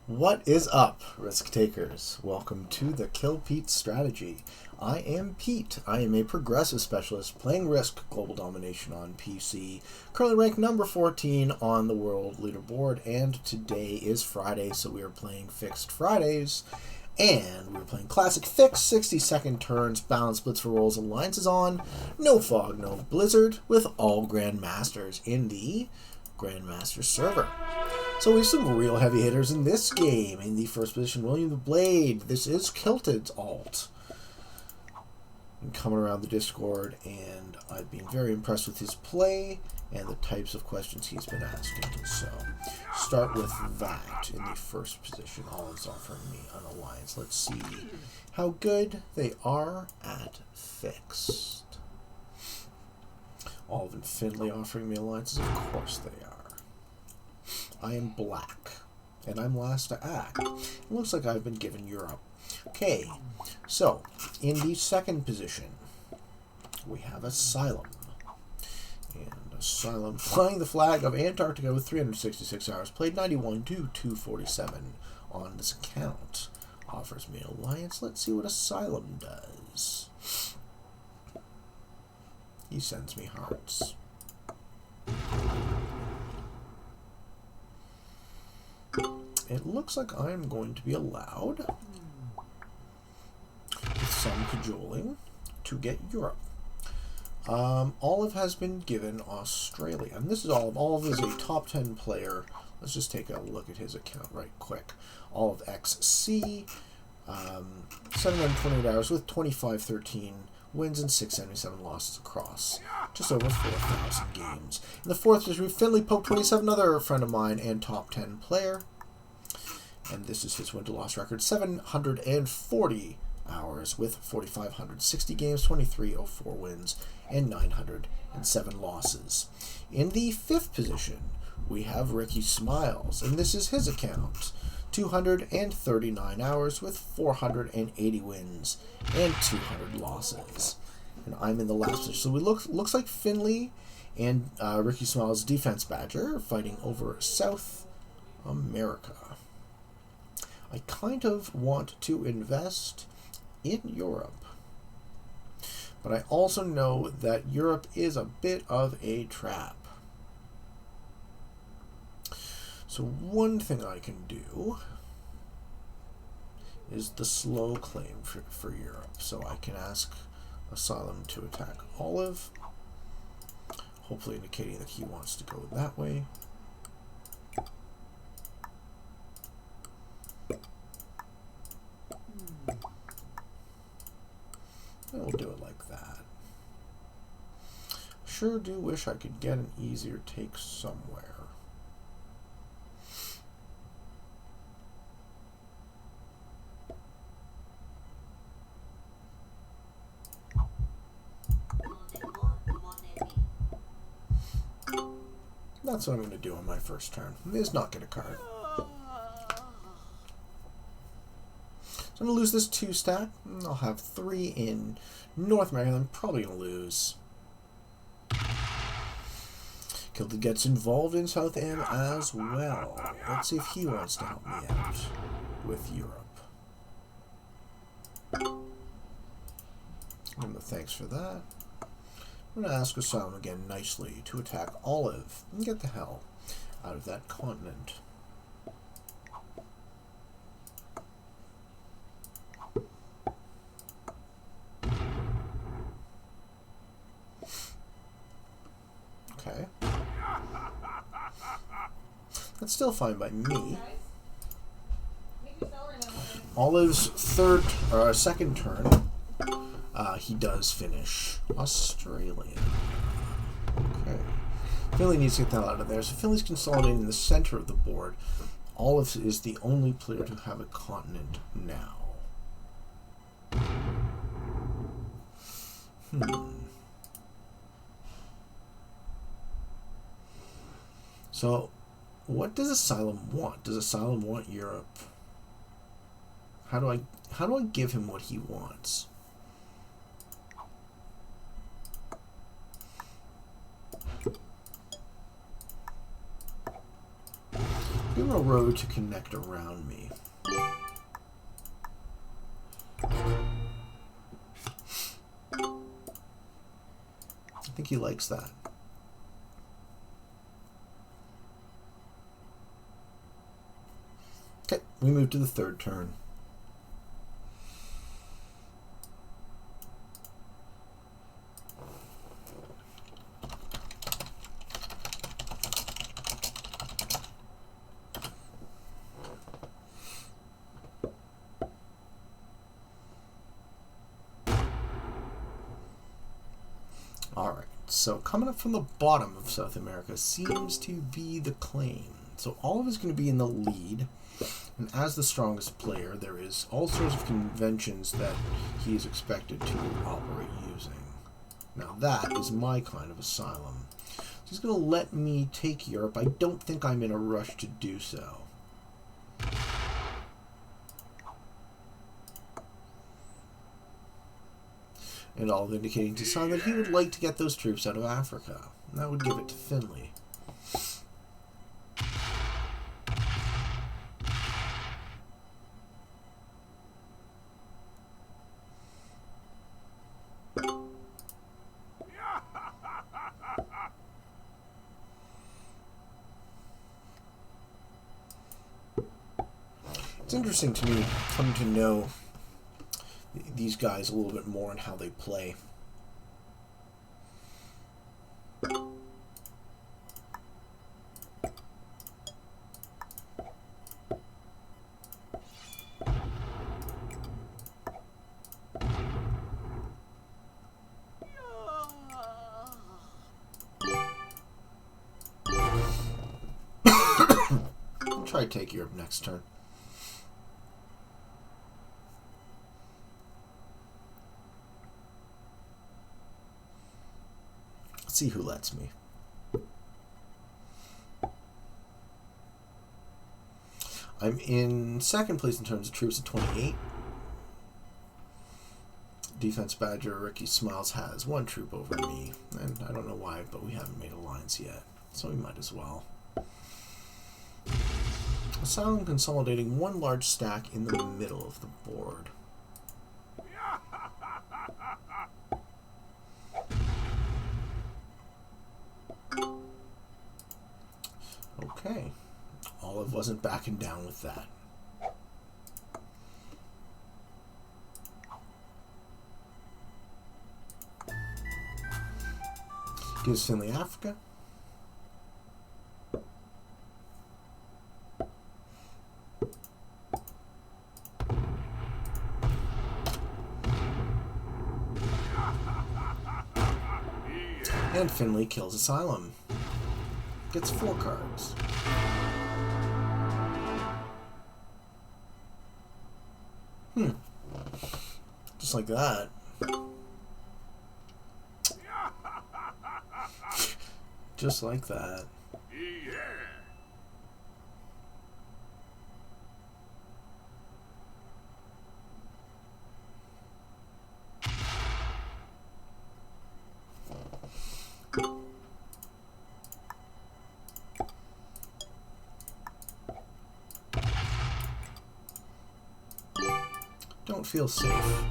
What is up, risk takers? Welcome to the Kill Pete strategy. I am Pete. I am a progressive specialist playing Risk Global Domination on PC, currently ranked number 14 on the world leaderboard, and today is Friday, so we are playing Fixed Fridays, and we're playing Classic Fixed, 60-second turns, balanced Blitz for rolls, alliances on, no fog, no blizzard, with all Grandmasters in the Grandmaster server. So we have some real heavy hitters in this game. In the first position, William the Blade. This is Kylted's alt. And coming around the Discord, and I've been very impressed with his play and the types of questions he's been asking. So, start with that in the first position. Olive's offering me an alliance. Let's see how good they are at fixed. Olive and Finley offering me alliances. Of course they are. I am black, and I'm last to act. It looks like I've been given Europe. Okay, so in the second position, we have Asylum. And Asylum flying the flag of Antarctica with 366 hours, played 91 to 247 on this account. Offers me an alliance. Let's see what Asylum does. He sends me hearts. It looks like I'm going to be allowed, with some cajoling, to get Europe. Olive has been given Australia. And this is Olive. Olive is a top 10 player. Let's just take a look at his account right quick. OliveXC, 728 hours with 2513 wins and 677 losses across just over 4,000 games. In the fourth position, Finley Pope 27, another friend of mine and top 10 player. And this is his win-to-loss record, 740 hours with 4,560 games, 2304 wins, and 907 losses. In the fifth position, we have Ricky Smiles, and this is his account, 239 hours with 480 wins and 200 losses. And I'm in the last position. So we looks like Finley and Ricky Smiles' defense badger are fighting over South America. I kind of want to invest in Europe, but I also know that Europe is a bit of a trap. So one thing I can do is the slow claim for Europe. So I can ask Asylum to attack Olive, hopefully indicating that he wants to go that way. We'll do it like that. Sure do wish I could get an easier take somewhere. That's what I'm going to do on my first turn. Is not get a card. So I'm going to lose this 2 stack. I'll have 3 in North America. I'm probably going to lose. Kylted gets involved in South Am as well. Let's see if he wants to help me out with Europe. And thanks for that. I'm going to ask Asylum again nicely to attack Olive and get the hell out of that continent. Okay. That's still fine by me. Olive's second turn, he does finish Australia. Okay. Finley needs to get that out of there. So Finley's consolidating in the center of the board. Olive is the only player to have a continent now. So, what does Asylum want? Does Asylum want Europe? How do I give him what he wants? Give him a road to connect around me. I think he likes that. Okay, we move to the third turn. Alright, so coming up from the bottom of South America seems to be the claim. So Olive is going to be in the lead, and as the strongest player, there is all sorts of conventions that he is expected to operate using. Now that is my kind of asylum. So he's going to let me take Europe. I don't think I'm in a rush to do so. And Olive indicating to Son that he would like to get those troops out of Africa. And that would give it to Finley. It's interesting to me coming to know these guys a little bit more and how they play. I'll try to take Europe next turn. See who lets me. I'm in second place in terms of troops at 28. Defense Badger Ricky Smiles has one troop over me, and I don't know why, but we haven't made alliance yet, so we might as well. Asylum consolidating one large stack in the middle of the board. Okay, Olive wasn't backing down with that. Gives Finley Africa. And Finley kills Asylum. Gets 4 cards. Just like that. Just like that. Don't feel safe.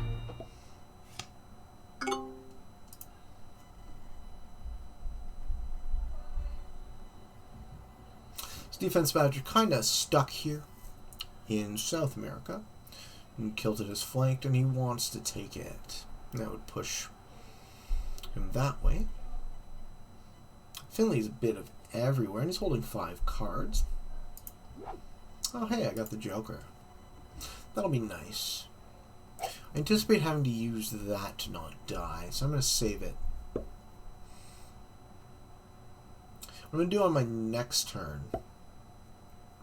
This Defense Badger kind of stuck here in South America. And Kylted is flanked and he wants to take it. That would push him that way. Finley's a bit of everywhere and he's holding 5 cards. Oh hey, I got the Joker. That'll be nice. I anticipate having to use that to not die, so I'm going to save it. What I'm going to do on my next turn,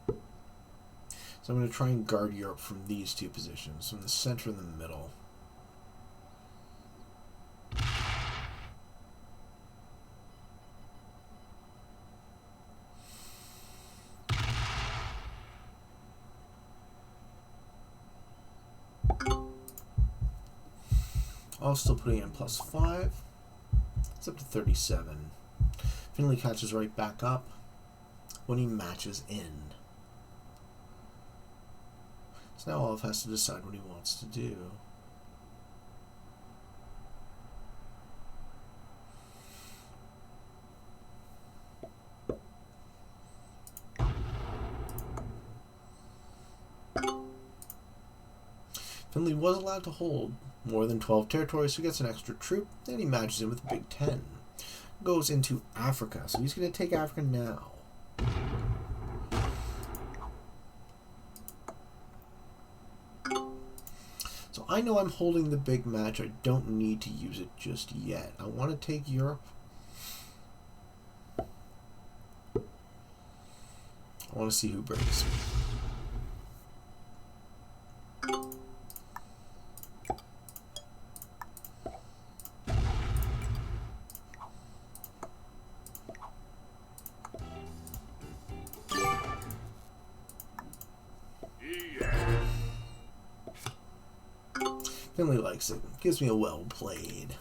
so I'm going to try and guard Europe from these 2 positions, from the center and the middle. I'll still putting in +5. It's up to 37. Finley catches right back up when he matches in. So now Olive has to decide what he wants to do. Finley was allowed to hold more than 12 territories, so he gets an extra troop. Then he matches in with Big 10. Goes into Africa, so he's going to take Africa now. So I know I'm holding the big match. I don't need to use it just yet. I want to take Europe. I want to see who breaks me. Finley likes it. Gives me a well played.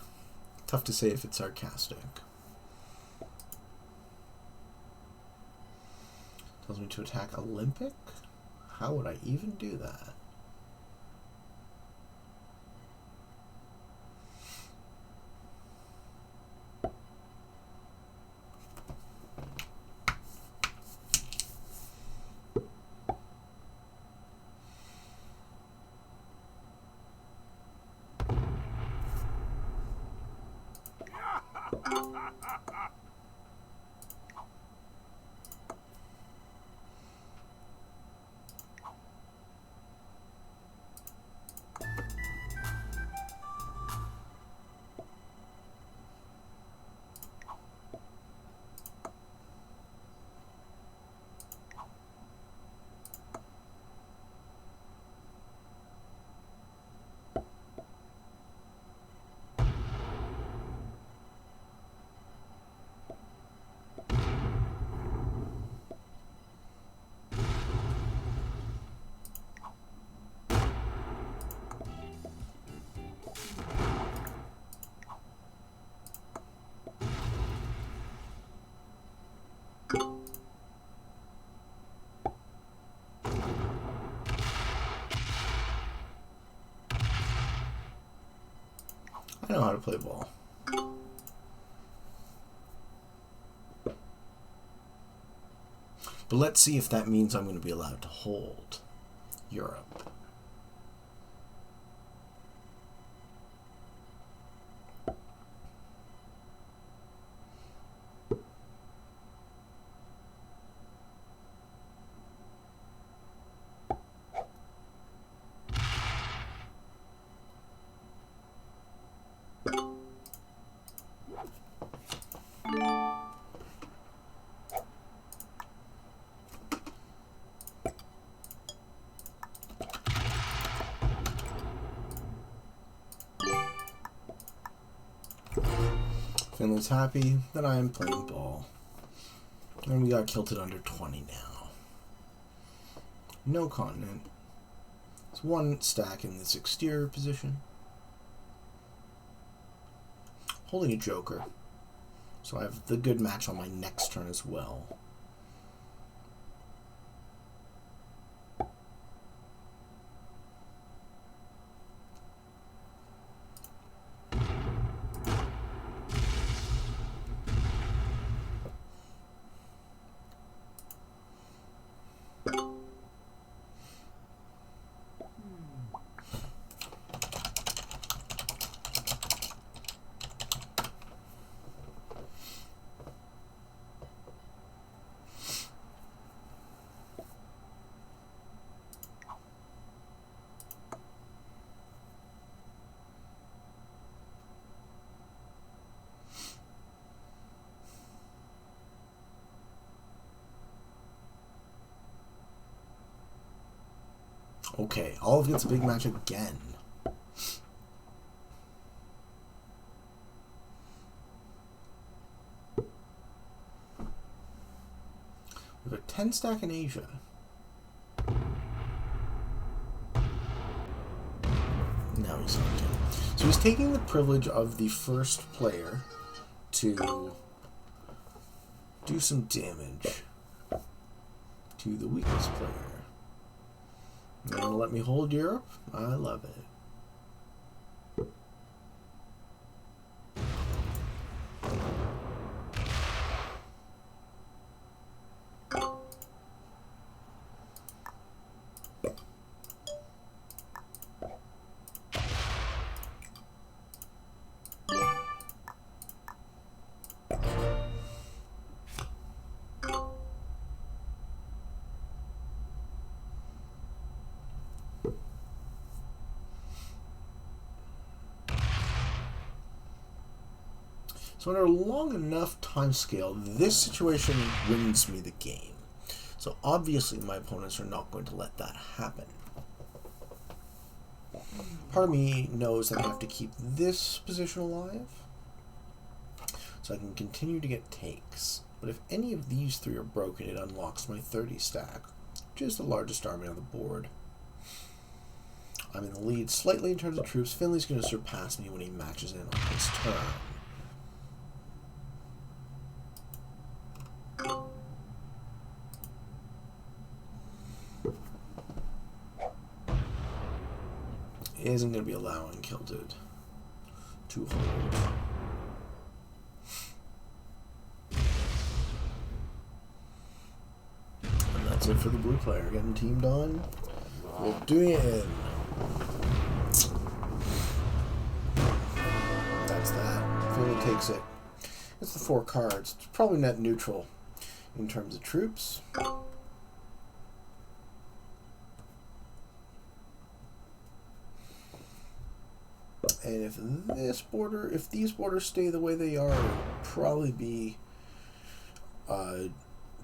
Tough to say if it's sarcastic. Tells me to attack Olympic? How would I even do that? I know how to play ball. But let's see if that means I'm going to be allowed to hold Europe. Finley's happy that I am playing ball. And we got Kylted under 20 now. No continent. It's one stack in this exterior position. Holding a joker. So I have the good match on my next turn as well. Okay, Olive gets a big match again. We have a 10 stack in Asia. Now he's on 10. So he's taking the privilege of the first player to do some damage to the weakest player. And let me hold Europe. I love it. So under a long enough time scale, this situation wins me the game. So obviously my opponents are not going to let that happen. Part of me knows that I have to keep this position alive, so I can continue to get takes. But if any of these three are broken, it unlocks my 30 stack, which is the largest army on the board. I'm in the lead slightly in terms of troops. Finley's going to surpass me when he matches in on his turn. Isn't going to be allowing Kylted to hold. And that's it for the blue player. Getting teamed on. We're doing it in. That's that. Finley takes it. It's the 4 cards. It's probably net neutral in terms of troops. And if these borders stay the way they are, it'll probably be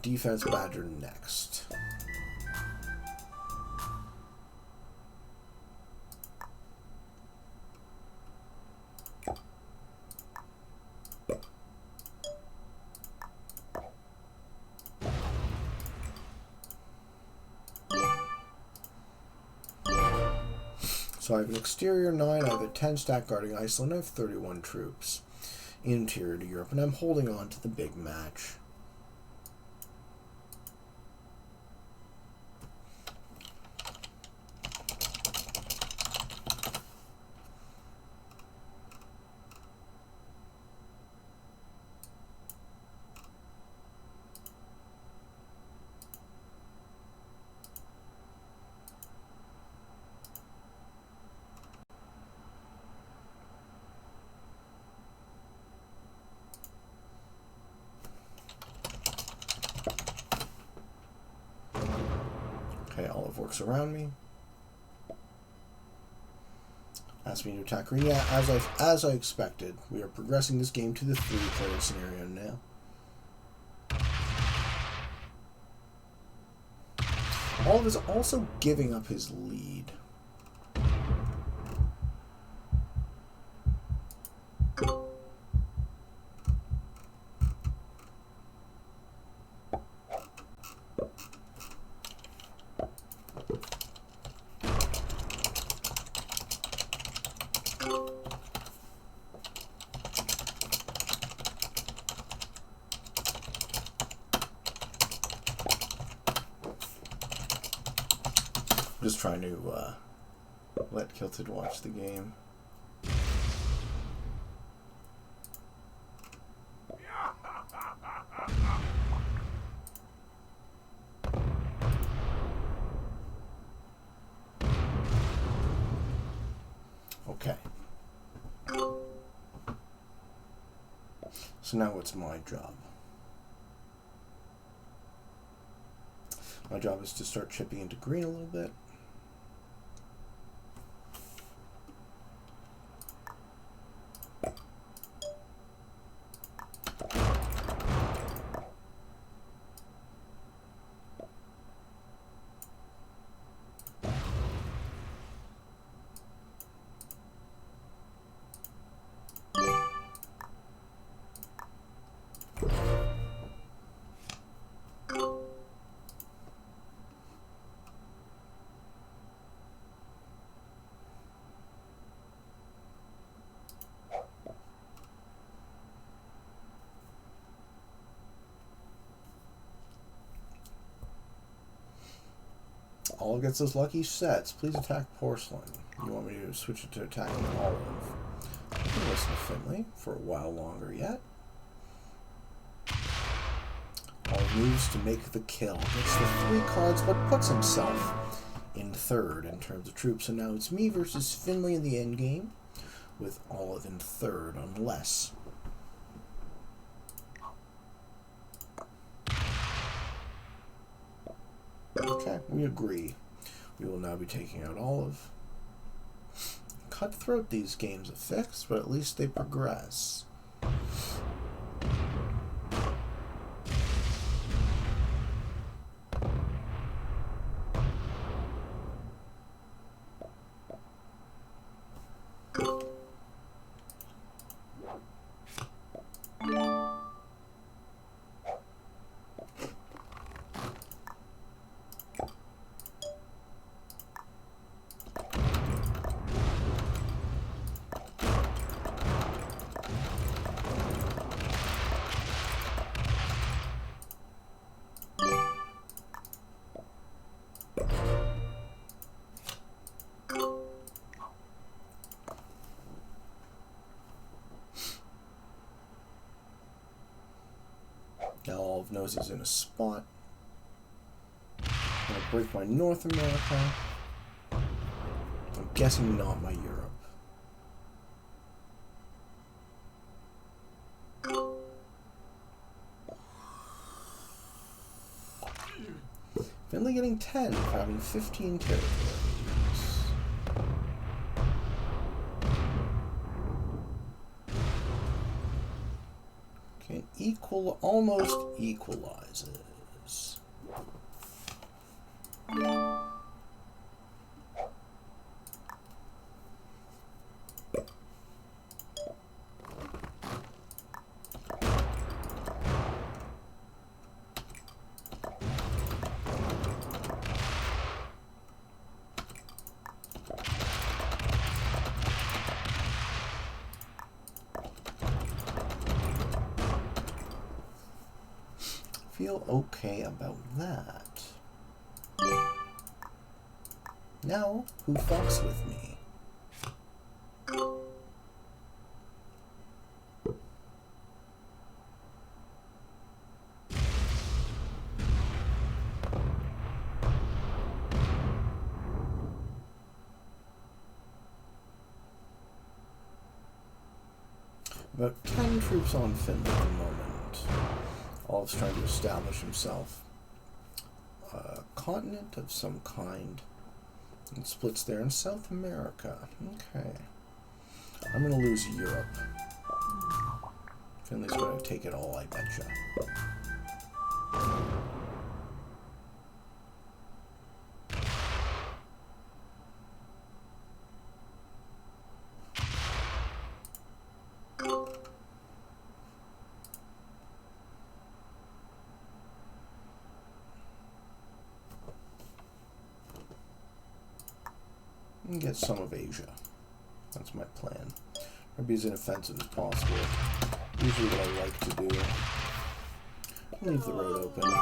defense Badger next. So I have an exterior 9, I have a 10 stack guarding Iceland, I have 31 troops interior to Europe, and I'm holding on to the big match. Okay, Olive works around me. Asks me to attack her. Yeah, as I expected. We are progressing this game to the 3-player scenario now. Olive is also giving up his lead. Just trying to let Kylted watch the game. Okay. So now what's my job? My job is to start chipping into green a little bit. Olive gets those lucky sets. Please attack Porcelain. You want me to switch it to attacking Olive. I can listen to Finley for a while longer yet. Olive moves to make the kill. Gets the 3 cards, but puts himself in third in terms of troops. So now it's me versus Finley in the endgame, with Olive in third, unless... Okay, we agree. We will now be taking out Olive. Cutthroat, these games are fixed, but at least they progress. Now Olive knows he's in a spot. I'm going to break my North America. I'm guessing not my Europe. Finley getting 10 for having 15 territories. Okay, almost equalizes. Feel okay about that. Now, who fucks with me? About 10 troops on Finley at the moment. Olive's trying to establish himself a continent of some kind. And splits there in South America. Okay. I'm going to lose Europe. Finley's going to take it all, I betcha. And get some of Asia. That's my plan. Or be as inoffensive as possible. Usually what I like to do. Leave the road open.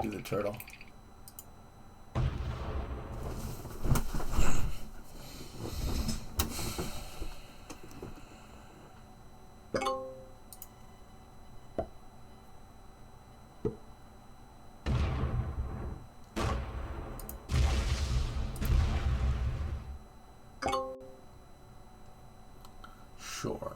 Do the turtle. Sure.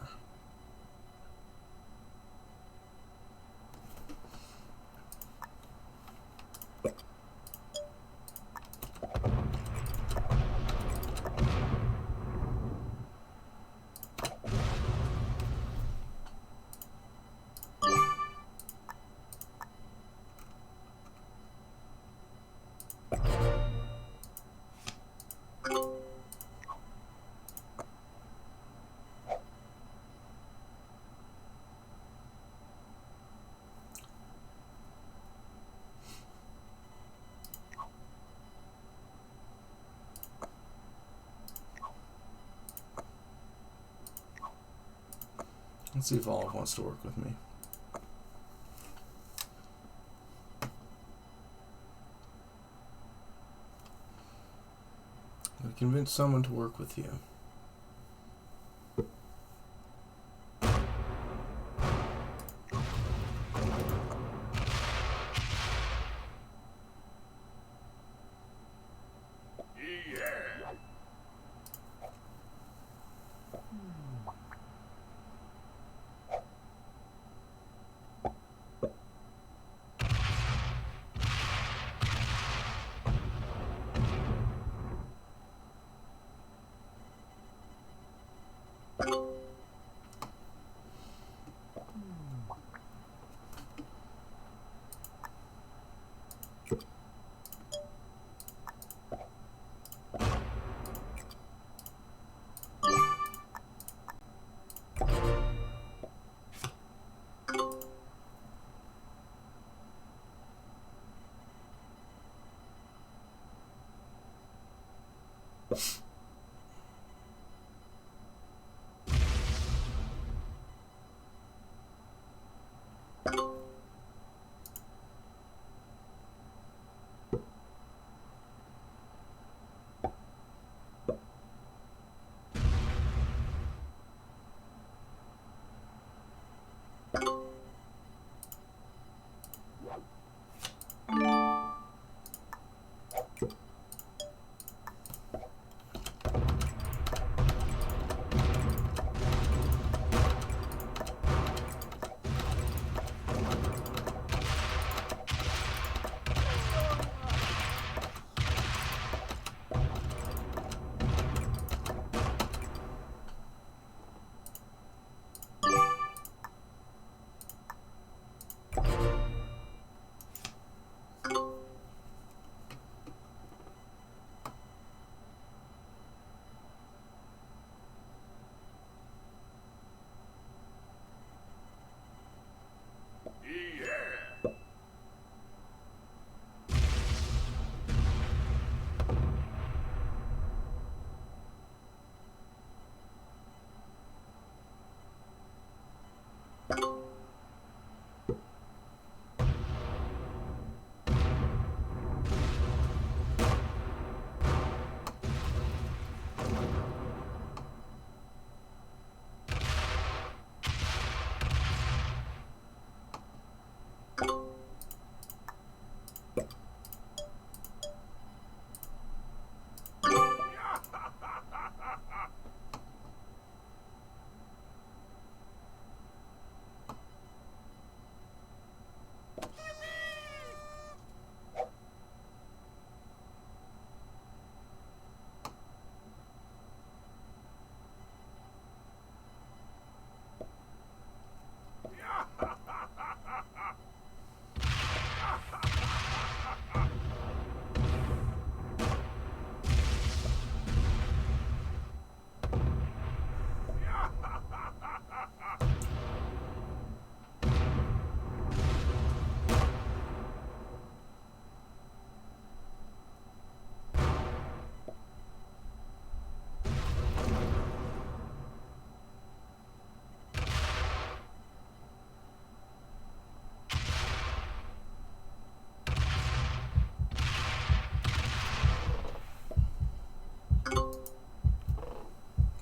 Let's see if Olive wants to work with me. Convince someone to work with you.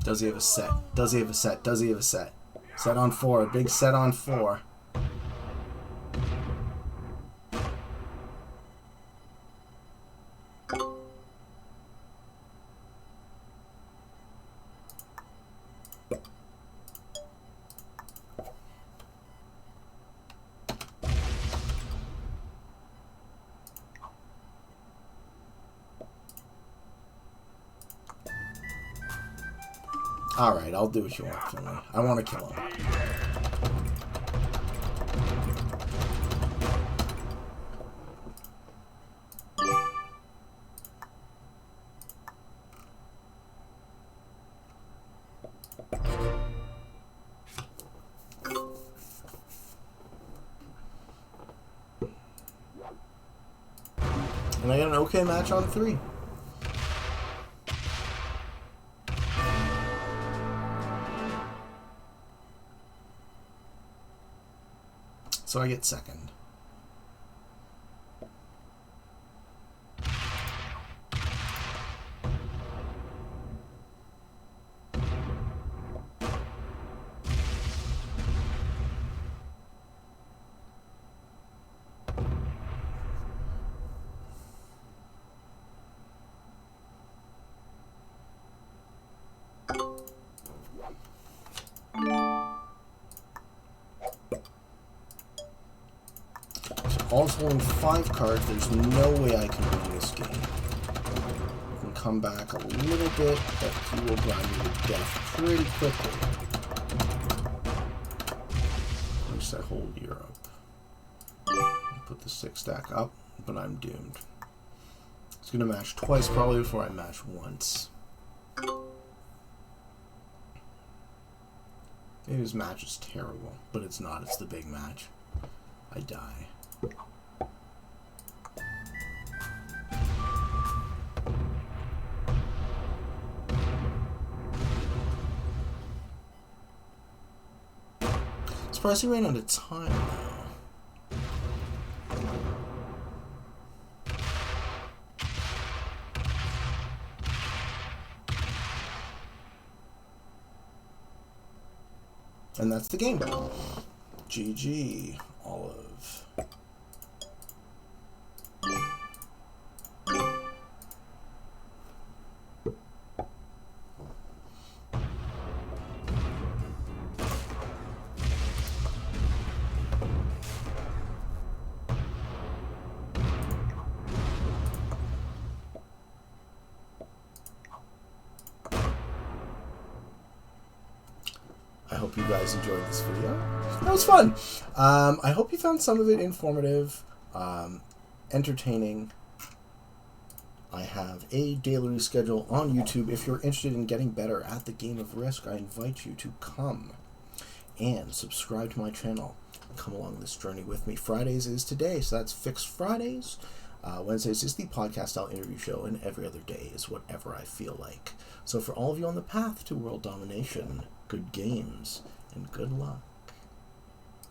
Does he have a set? Does he have a set? Does he have a set? Set on 4. A big set on 4. Alright, I'll do what you want, Finley. I want to kill him. And I got an okay match on 3. So I get second. All's holding 5 cards. There's no way I can win this game. I can come back a little bit, but he will grind me to death pretty quickly. At least I hold Europe. Put the 6 stack up, but I'm doomed. It's going to mash twice probably before I mash once. Maybe his match is terrible, but it's not. It's the big match. I die. Surprised he ran out of time though. And that's the game. GG, Olive. I hope you guys enjoyed this video. That was fun. I hope you found some of it informative, entertaining. I have a daily schedule on YouTube. If you're interested in getting better at the game of Risk, I invite you to come and subscribe to my channel. Come along this journey with me. Fridays is today, so that's Fixed Fridays. Wednesdays is the podcast style interview show, and every other day is whatever I feel like. So for all of you on the path to world domination, good games and good luck.